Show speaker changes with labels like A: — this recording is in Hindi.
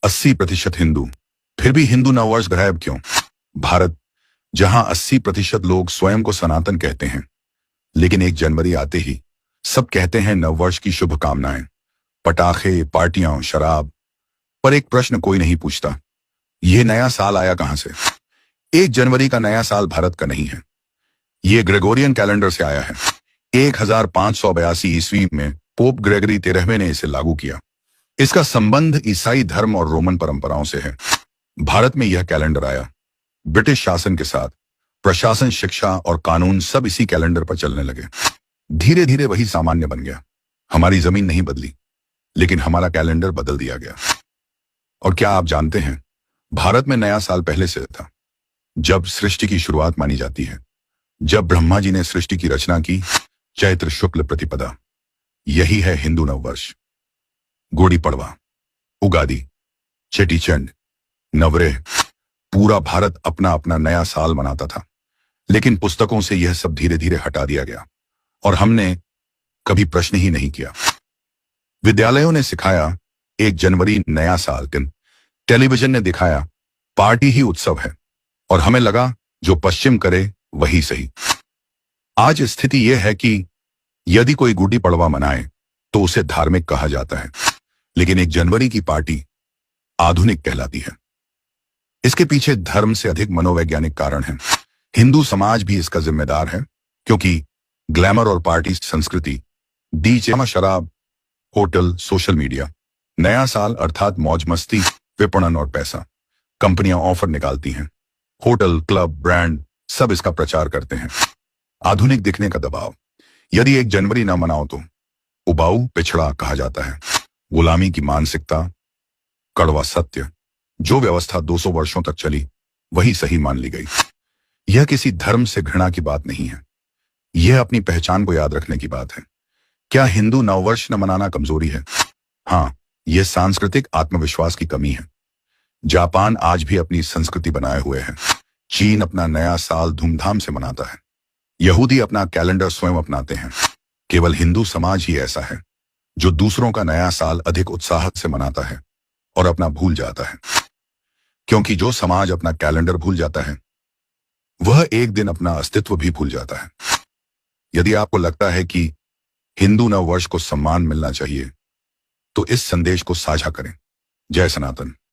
A: 80% हिंदू, फिर भी हिंदू नववर्ष गायब क्यों? भारत, जहां 80% लोग स्वयं को सनातन कहते हैं, लेकिन 1 जनवरी आते ही सब कहते हैं नववर्ष की शुभकामनाएं, पटाखे, पार्टियां, शराब। पर एक प्रश्न कोई नहीं पूछता, यह नया साल आया कहां से? 1 जनवरी का नया साल भारत का नहीं है, ये ग्रेगोरियन कैलेंडर से आया है। 1582 ईस्वी में पोप ग्रेगरी 13वें ने इसे लागू किया। इसका संबंध ईसाई धर्म और रोमन परंपराओं से है। भारत में यह कैलेंडर आया ब्रिटिश शासन के साथ। प्रशासन, शिक्षा और कानून सब इसी कैलेंडर पर चलने लगे। धीरे धीरे वही सामान्य बन गया। हमारी जमीन नहीं बदली, लेकिन हमारा कैलेंडर बदल दिया गया। और क्या आप जानते हैं, भारत में नया साल पहले से था, जब सृष्टि की शुरुआत मानी जाती है, जब ब्रह्मा जी ने सृष्टि की रचना की। चैत्र शुक्ल प्रतिपदा, यही है हिंदू नववर्ष। गुड़ी पड़वा, उगादि, चेटीचंड, नवरेह, पूरा भारत अपना अपना नया साल मनाता था। लेकिन पुस्तकों से यह सब धीरे धीरे हटा दिया गया और हमने कभी प्रश्न ही नहीं किया। विद्यालयों ने सिखाया 1 जनवरी नया साल दिन, टेलीविजन ने दिखाया पार्टी ही उत्सव है, और हमें लगा जो पश्चिम करे वही सही। आज स्थिति यह है कि यदि कोई गुड़ी पड़वा मनाए तो उसे धार्मिक कहा जाता है, लेकिन 1 जनवरी की पार्टी आधुनिक कहलाती है। इसके पीछे धर्म से अधिक मनोवैज्ञानिक कारण हैं। हिंदू समाज भी इसका जिम्मेदार है, क्योंकि ग्लैमर और पार्टी संस्कृति, डीजे, शराब, होटल, सोशल मीडिया, नया साल अर्थात मौज मस्ती, विपणन और पैसा। कंपनियां ऑफर निकालती हैं, होटल, क्लब, ब्रांड सब इसका प्रचार करते हैं। आधुनिक दिखने का दबाव, यदि 1 जनवरी न मनाओ तो उबाऊ, पिछड़ा कहा जाता है। गुलामी की मानसिकता, कड़वा सत्य, जो व्यवस्था 200 वर्षों तक चली वही सही मान ली गई। यह किसी धर्म से घृणा की बात नहीं है, यह अपनी पहचान को याद रखने की बात है। क्या हिंदू नववर्ष न मनाना कमजोरी है? हाँ, यह सांस्कृतिक आत्मविश्वास की कमी है। जापान आज भी अपनी संस्कृति बनाए हुए है। चीन अपना नया साल धूमधाम से मनाता है। यहूदी अपना कैलेंडर स्वयं अपनाते हैं। केवल हिंदू समाज ही ऐसा है जो दूसरों का नया साल अधिक उत्साह से मनाता है और अपना भूल जाता है। क्योंकि जो समाज अपना कैलेंडर भूल जाता है, वह एक दिन अपना अस्तित्व भी भूल जाता है। यदि आपको लगता है कि हिंदू नववर्ष को सम्मान मिलना चाहिए, तो इस संदेश को साझा करें। जय सनातन।